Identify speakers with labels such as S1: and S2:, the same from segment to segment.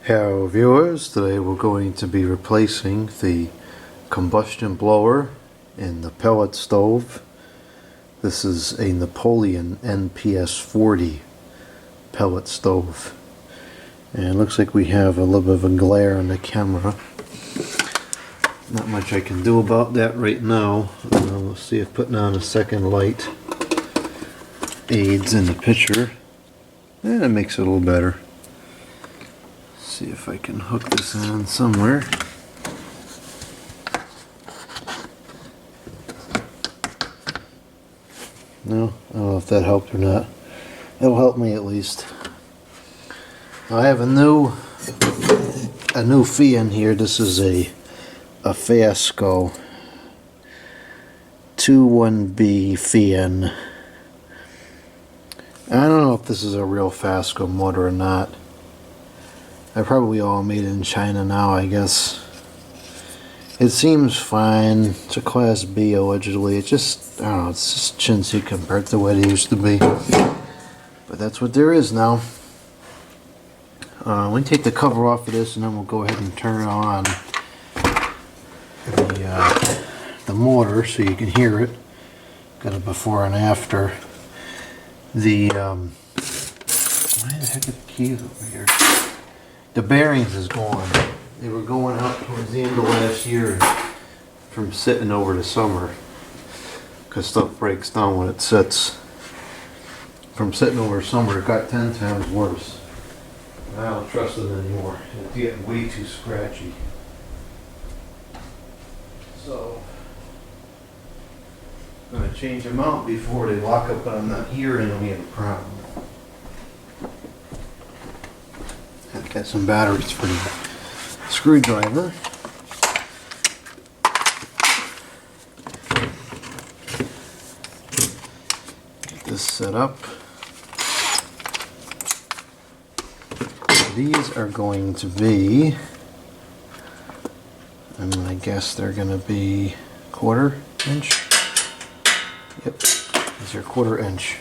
S1: Hello viewers, today we're going to be replacing the combustion blower in the pellet stove. This is a Napoleon NPS-40 pellet stove. And it looks like we have a little bit of a glare on the camera. Not much I can do about that right now. We'll see if putting on a second light aids in the picture. And it makes it a little better. See if I can hook this on somewhere. No, I don't know if that helped or not. It'll help me at least. I have a new fan here. This is a Fiasco 21B fan. I don't know if this is a real Fiasco motor or not. They're probably all made in China now, I guess. It seems fine. It's a Class B allegedly. It just, I don't know, it's just chintzy compared to what it used to be. But that's what there is now. Let me take the cover off of this and then we'll go ahead and turn on the motor so you can hear it. Got a before and after. Why the heck are the keys over here? The bearings is gone. They were going out towards the end of last year from sitting over the summer because stuff breaks down when it sits. From sitting over summer it got 10 times worse. I don't trust it anymore. It's getting way too scratchy. So I'm going to change them out before they lock up and I'm not here and we have a problem. I've got some batteries for the screwdriver. Get this set up. These are going to be, I guess they're going to be 1/4 inch. Yep, these are 1/4 inch.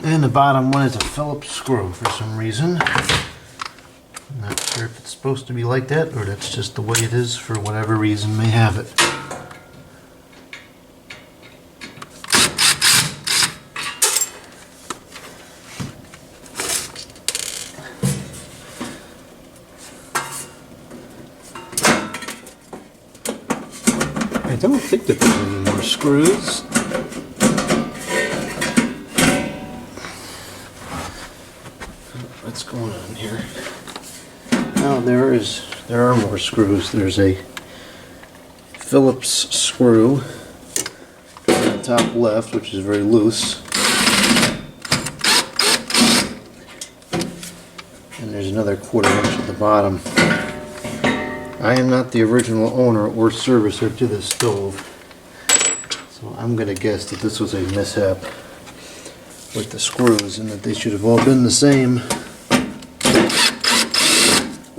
S1: And the bottom one is a Phillips screw for some reason. I'm not sure if it's supposed to be like that or that's just the way it is for whatever reason may have it. I don't think that there are any more screws. What's going on here? Now there are more screws. There's a Phillips screw on the top left, which is very loose. And there's another 1/4 inch at the bottom. I am not the original owner or servicer to this stove, so I'm going to guess that this was a mishap with the screws and that they should have all been the same.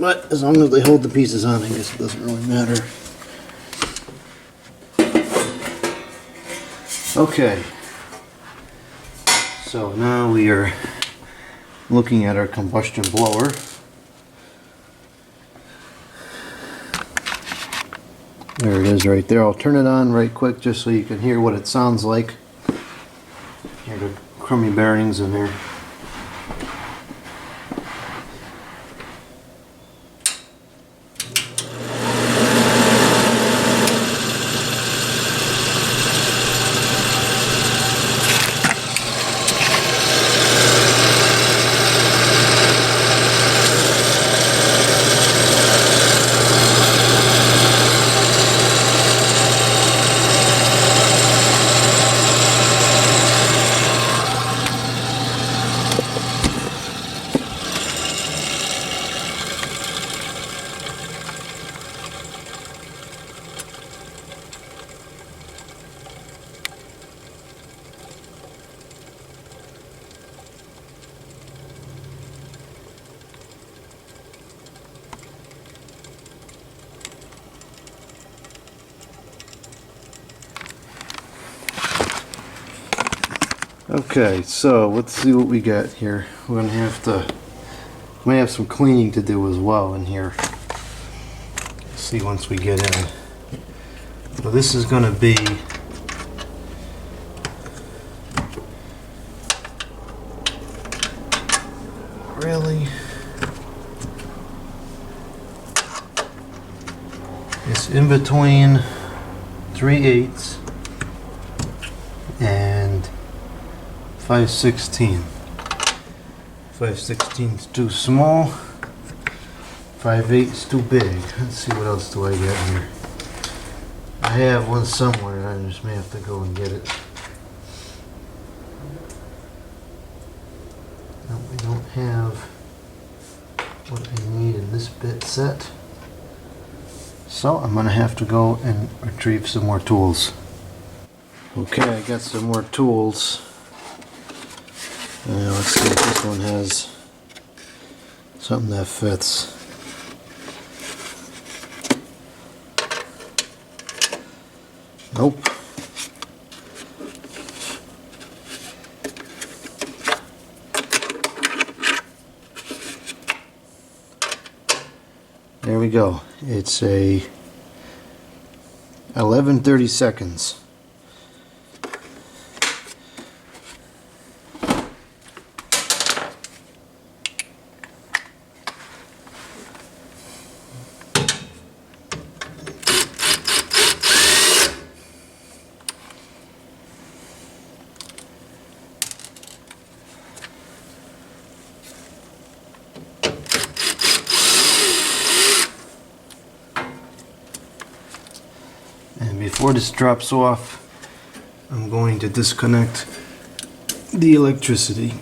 S1: But as long as they hold the pieces on, I guess it doesn't really matter. Okay, so now we are looking at our combustion blower. There it is right there. I'll turn it on right quick just so you can hear what it sounds like. Hear the crummy bearings in there. Okay, so let's see what we got here. We're gonna may have some cleaning to do as well in here. See once we get in. So this is gonna be really. It's in between 3/8 and 5/16. 5/16 is too small. 5/8 is too big. Let's see what else do I got here. I have one somewhere. I just may have to go and get it. No, we don't have what I need in this bit set. So I'm gonna have to go and retrieve some more tools. Okay, I got some more tools. Let's see if this one has something that fits. Nope. There we go. It's a 11/32. And before this drops off, I'm going to disconnect the electricity.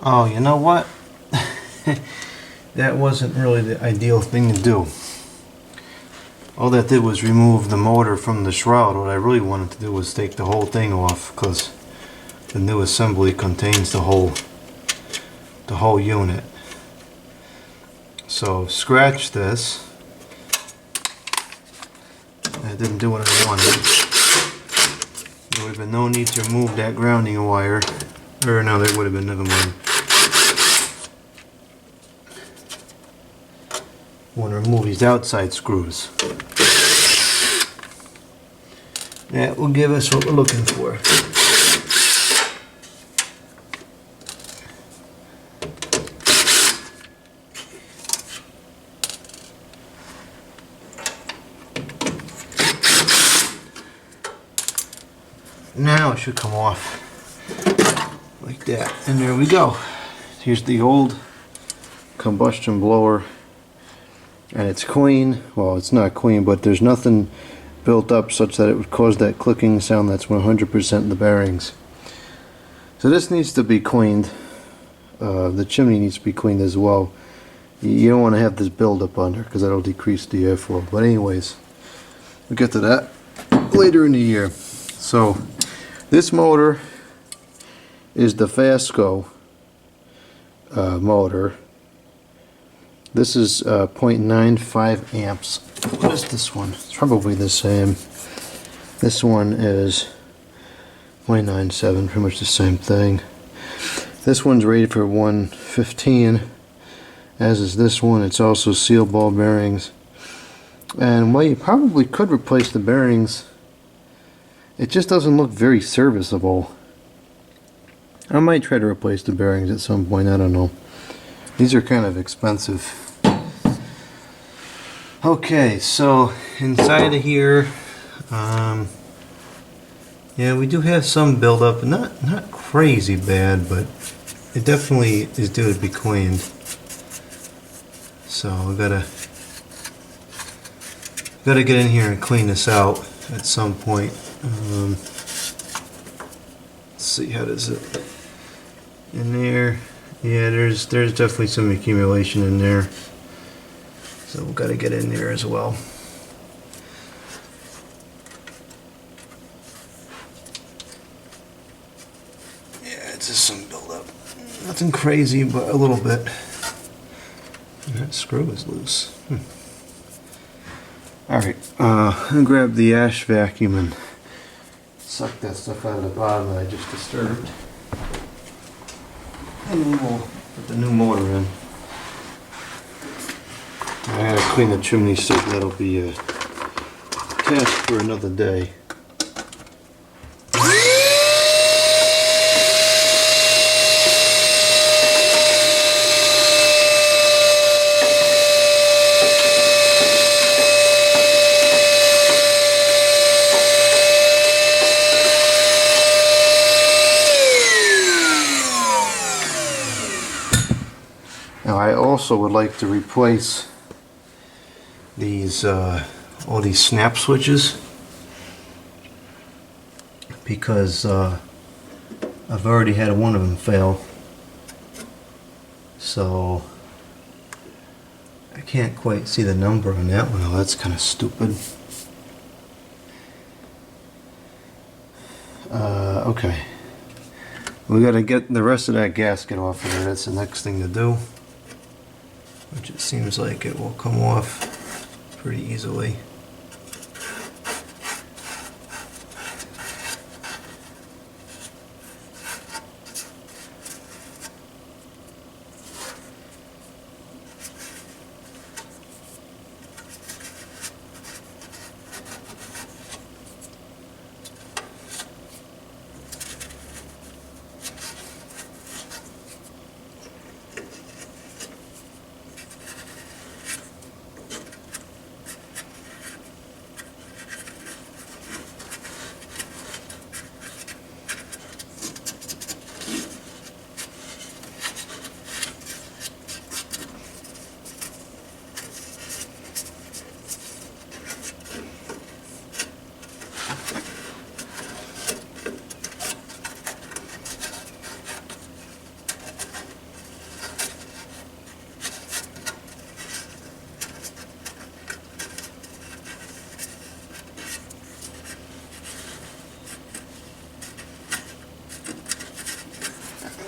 S1: Oh, you know what? That wasn't really the ideal thing to do. All that did was remove the motor from the shroud. What I really wanted to do was take the whole thing off, because the new assembly contains the whole unit. So scratch this. That didn't do what I wanted. There would have been no need to remove that grounding wire. Or no, there would have been, never mind. I want to remove these outside screws. That will give us what we're looking for. Now it should come off like that, and there we go. Here's the old combustion blower, and it's clean. Well, it's not clean, but there's nothing built up such that it would cause that clicking sound that's 100% in the bearings. So this needs to be cleaned. The chimney needs to be cleaned as well. You don't want to have this buildup under, because that'll decrease the airflow. But anyways, we'll get to that later in the year. So this motor is the Fasco motor. This is 0.95 amps. What is this one? It's probably the same. This one is 0.97, pretty much the same thing. This one's rated for 115, as is this one. It's also seal ball bearings. And well, you probably could replace the bearings. It just doesn't look very serviceable. I might try to replace the bearings at some point, I don't know. These are kind of expensive. Okay, so inside of here, yeah, we do have some buildup. Not crazy bad, but it definitely is due to be cleaned. So we gotta get in here and clean this out at some point. Let's see, how does it in there?
S2: Yeah, there's definitely some accumulation in there. So we've got to get in there as well. Yeah, it's just some buildup. Nothing crazy, but a little bit. And that screw is loose. Alright, I'll grab the ash vacuum and suck that stuff out of the bottom that I just disturbed. And then we'll put the new motor in. I gotta clean the chimney, so that'll be a task for another day. Now I also would like to replace these all these snap switches, because I've already had one of them fail, so I can't quite see the number on that one. Oh, that's kind of stupid. Okay, we got to get the rest of that gasket off of there. That's the next thing to do, which it seems like it will come off pretty easily.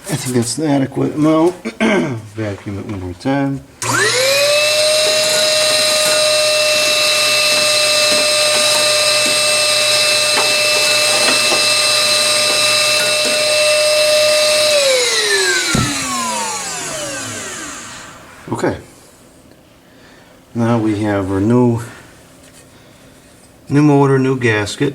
S2: I think that's the adequate amount. Vacuum it one more time. Okay. Now we have our new motor, new gasket.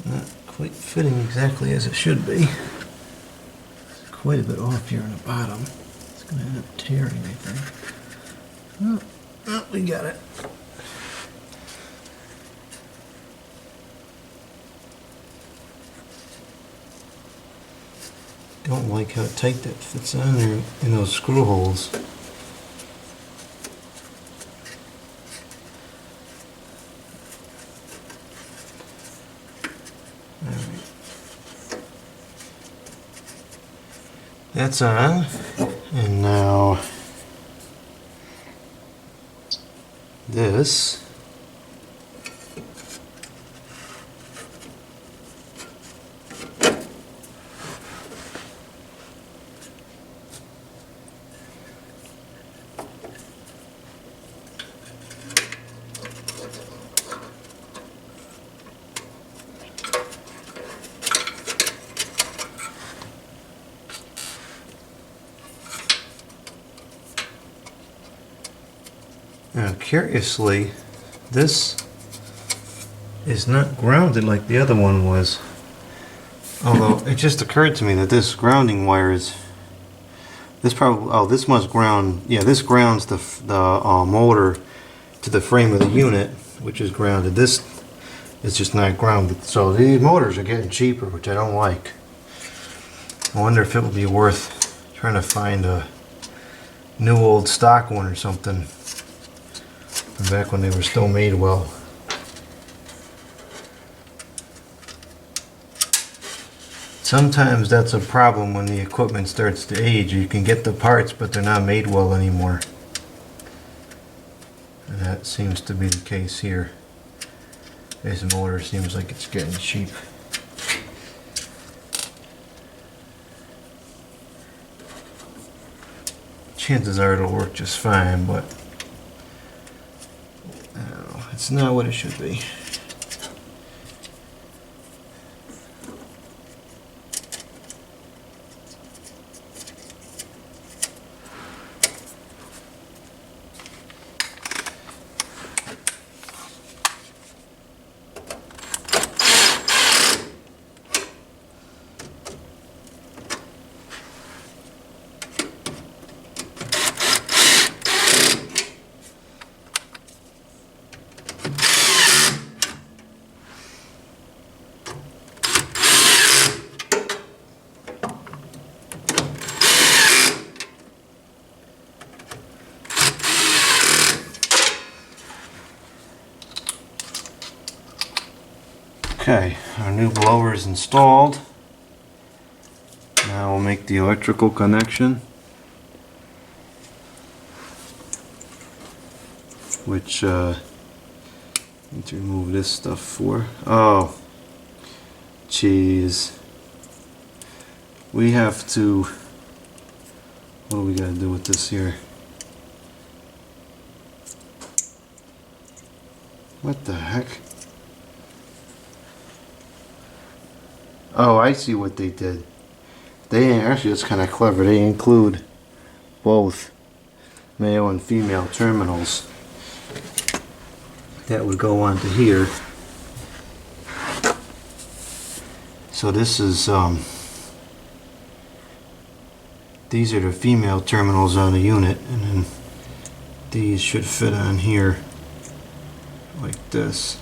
S2: Not quite fitting exactly as it should be. It's quite a bit off here on the bottom. It's going to end up tearing, I think. Oh, we got it. Don't like how tight that fits on there in those screw holes. That's on, and now this. Now, curiously, This is not grounded like the other one was. Although it just occurred to me that this grounding wire is, this probably, oh, this must ground, yeah, this grounds the motor to the frame of the unit, which is grounded. This is just not grounded. So these motors are getting cheaper, which I don't like. I wonder if it would be worth trying to find a new old stock one or something from back when they were still made well. Sometimes that's a problem when the equipment starts to age. You can get the parts, but they're not made well anymore. And that seems to be the case here. This motor seems like it's getting cheap. Chances are it'll work just fine, but I don't know, it's not what it should be. Okay, our new blower is installed. Now we'll make the electrical connection, which need to remove this stuff for. Oh, jeez. We have to. What do we gotta do with this here? What the heck? Oh, I see what they did. They actually, that's kind of clever. They include both male and female terminals that would go onto here. So this is these are the female terminals on the unit, and then these should fit on here like this.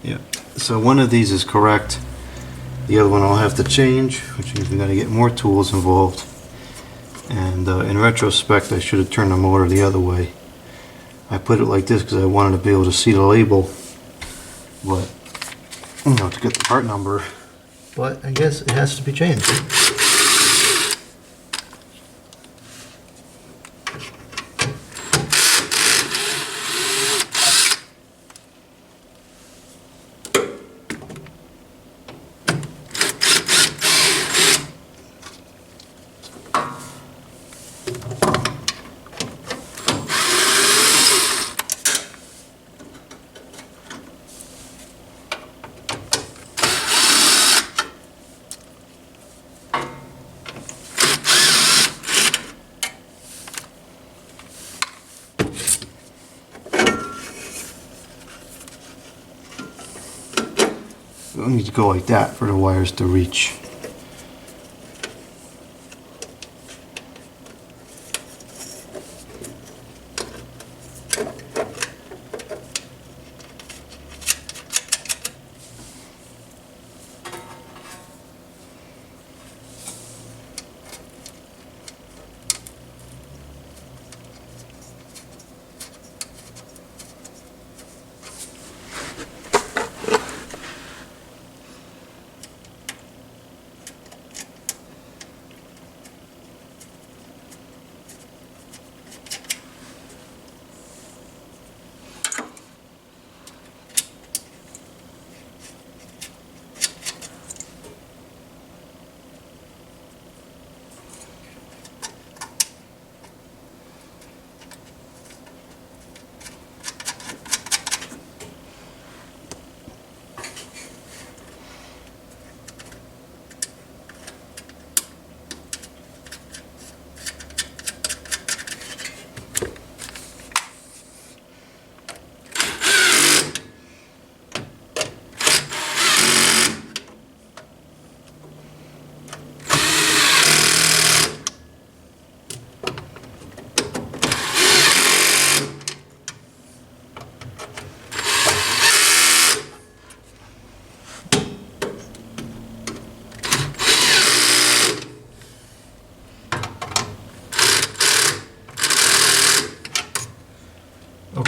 S2: Yeah. So one of these is correct. The other one I'll have to change, which means we got to get more tools involved. And in retrospect, I should have turned the motor the other way. I put it like this because I wanted to be able to see the label, but you know, to get the part number. But I guess it has to be changed. We'll need to go like that for the wires to reach.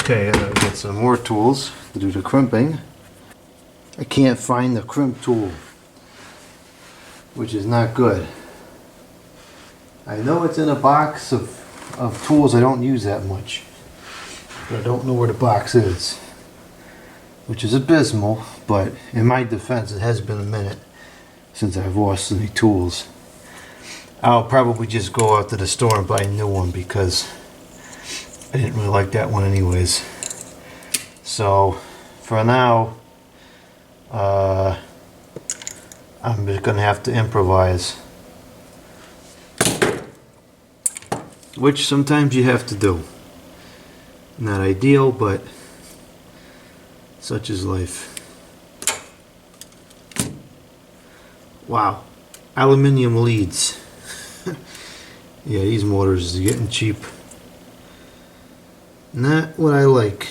S2: Okay, I gotta get some more tools
S1: to do the crimping. I can't find the crimp tool, which is not good. I know it's in a box of tools I don't use that much, but I don't know where the box is, which is abysmal, but in my defense, it has been a minute since I've lost any tools. I'll probably just go out to the store and buy a new one because I didn't really like that one anyways. So for now, I'm just gonna have to improvise, which sometimes you have to do. Not ideal, but such is life. Wow, aluminium leads. Yeah, these motors are getting cheap. Not what I like.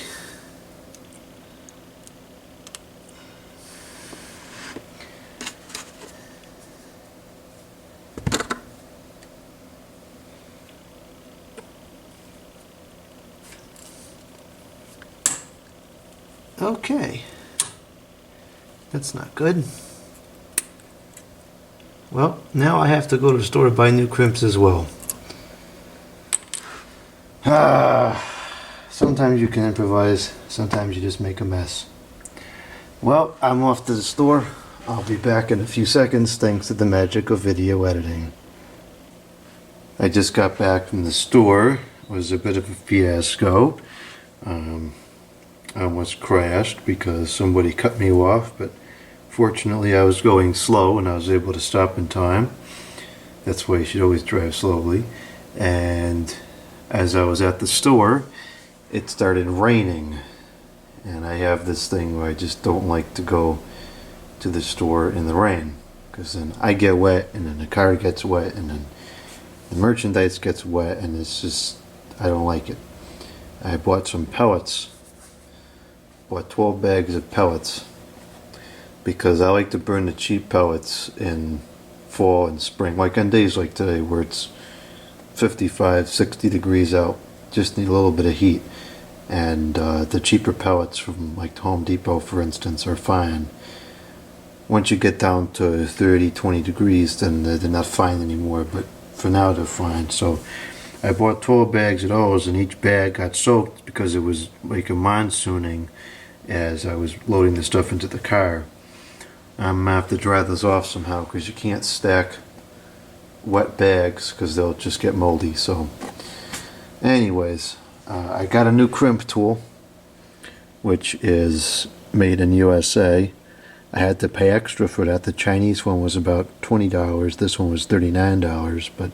S1: Okay, that's not good. Well, now I have to go to the store to buy new crimps as well. Sometimes you can improvise, sometimes you just make a mess. Well, I'm off to the store. I'll be back in a few seconds thanks to the magic of video editing. I just got back from the store. It was a bit of a fiasco. I almost crashed because somebody cut me off, but fortunately I was going slow and I was able to stop in time. That's why you should always drive slowly. And as I was at the store, it started raining. And I have this thing where I just don't like to go to the store in the rain, because then I get wet and then the car gets wet and then the merchandise gets wet, and it's just, I don't like it. I bought some pellets. Bought 12 bags of pellets because I like to burn the cheap pellets in fall and spring, like on days like today where it's 55, 60 degrees out. Just need a little bit of heat, and the cheaper pellets from like Home Depot, for instance, are fine. Once you get down to 30, 20 degrees, then they're not fine anymore, but for now they're fine. So I bought 12 bags of those, and each bag got soaked because it was like a monsooning as I was loading the stuff into the car. I'm gonna have to dry this off somehow because you can't stack wet bags because they'll just get moldy. So anyways, I got a new crimp tool, which is made in USA. I had to pay extra for that. The Chinese one was about $20. This one was $39, but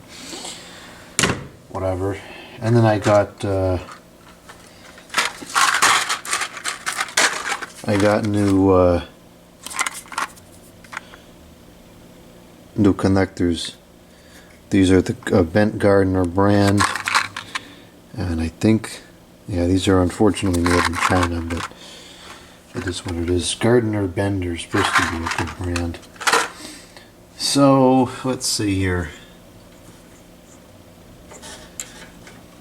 S1: whatever. And then I got new connectors. These are the Bent Gardner brand, and I think, yeah, these are unfortunately made in China, but it is what it is. Gardner Bender is supposed to be a good brand. So let's see here.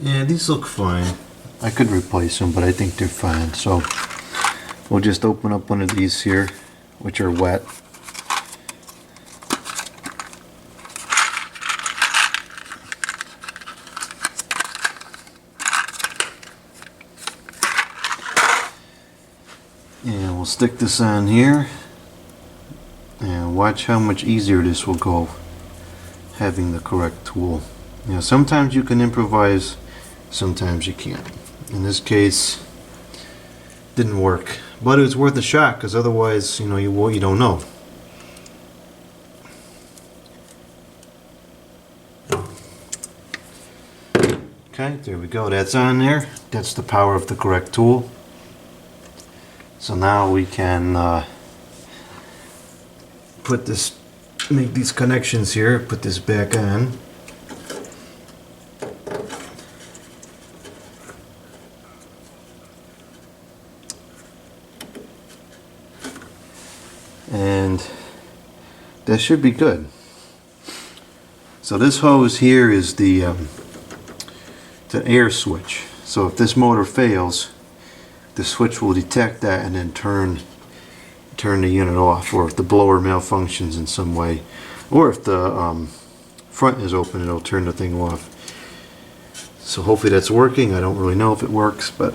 S1: Yeah, these look fine. I could replace them, but I think they're fine. So we'll just open up one of these here, which are wet. And we'll stick this on here. And watch how much easier this will go having the correct tool. Now, sometimes you can improvise, sometimes you can't. In this case, didn't work, but it was worth a shot because otherwise, you don't know. Okay, there we go. That's on there. That's the power of the correct tool. So now we can make these connections here. Put this back on. And that should be good. So this hose here is the air switch. So if this motor fails,
S2: the switch will detect that and then turn the unit off, or if the blower malfunctions in some way, or if the front is open, it'll turn the thing off. So hopefully that's working. I don't really know if it works, but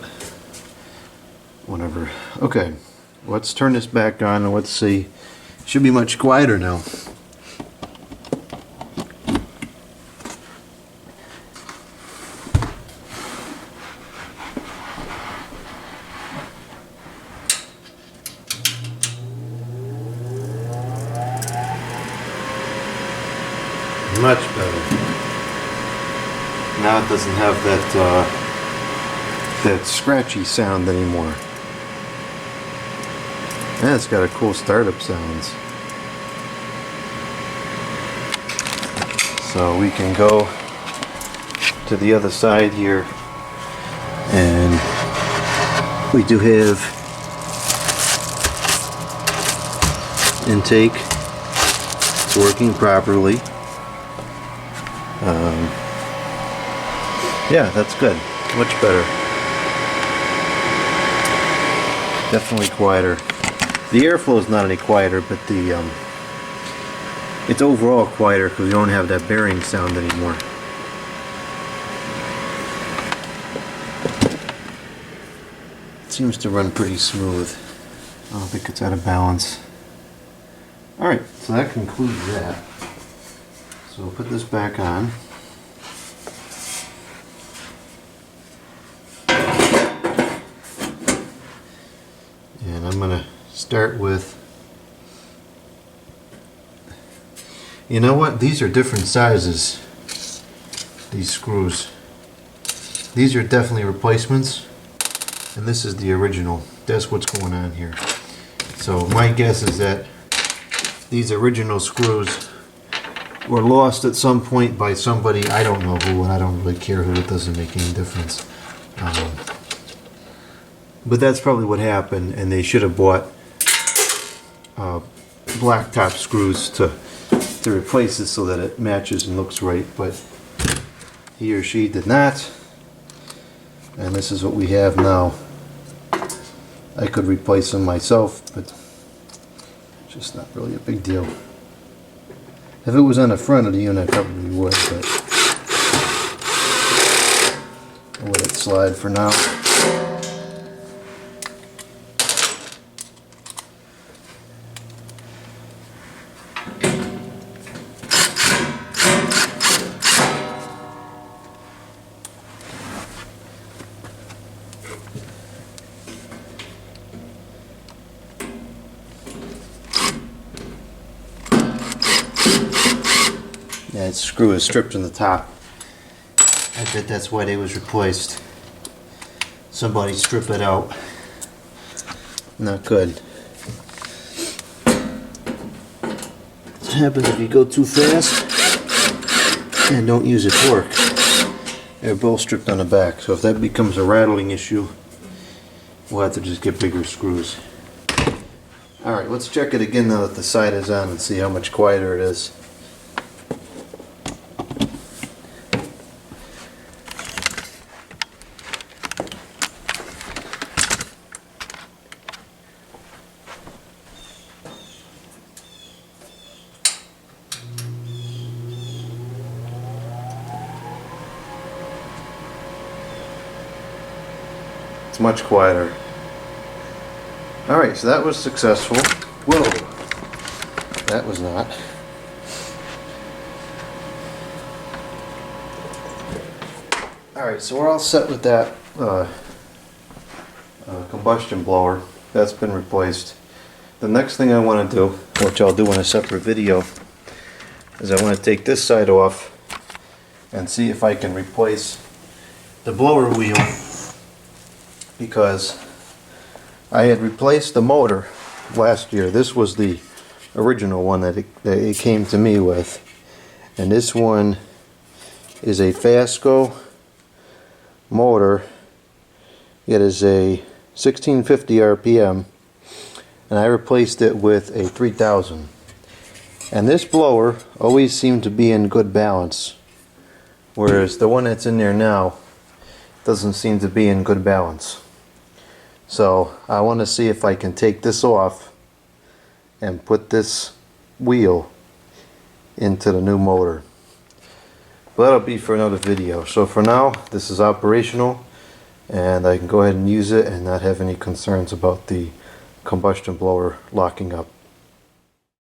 S2: whatever. Okay, let's turn this back on and let's see. It should be much quieter now. Much better. Now it doesn't have that scratchy sound anymore. And it's got a cool startup sounds. So we can go to the other side here, and we do have intake. It's working properly. Yeah, that's good. Much better. Definitely quieter. The airflow is not any quieter, but it's overall quieter because we don't have that bearing sound anymore. It seems to run pretty smooth. I don't think it's out of balance. Alright, so that concludes that. So we'll put this back on. And I'm going to start with, you know what, these are different sizes, these screws. These are definitely replacements, and this is the original. That's what's going on here. So my guess is that these original screws were lost at some point by somebody, I don't know who, and I don't really care who, it doesn't make any difference. But that's probably what happened, and they should have bought blacktop screws to replace it so that it matches and looks right, but he or she did not, and this is what we have now. I could replace them myself, but it's just not really a big deal. If it was on the front of the unit, I probably would, but I'll let it slide for now. Yeah, its screw is stripped in the top. I bet that's why they was replaced. Somebody strip it out. Not good. What happens if you go too fast and don't use a torque? They're both stripped on the back, so if that becomes a rattling issue, we'll have to just get bigger screws. Alright, let's check it again now that the side is on and see how much quieter it is. It's much quieter. Alright, so that was successful. Whoa! That was not. Alright, so we're all set with that combustion blower. That's been replaced. The next thing I want to do, which I'll do in a separate video, is I want to take this side off and see if I can replace the blower wheel, because I had replaced the motor last year. This was the original one that it came to me with, and this one is a Fasco motor. It is a 1650 RPM, and I replaced it with a 3000. And this blower always seemed to be in good balance, whereas the one that's in there now doesn't seem to be in good balance.
S1: So I want to see if I can take this off and put this wheel into the new motor. But that'll be for another video. So for now, this is operational and I can go ahead and use it and not have any concerns about the combustion blower locking up.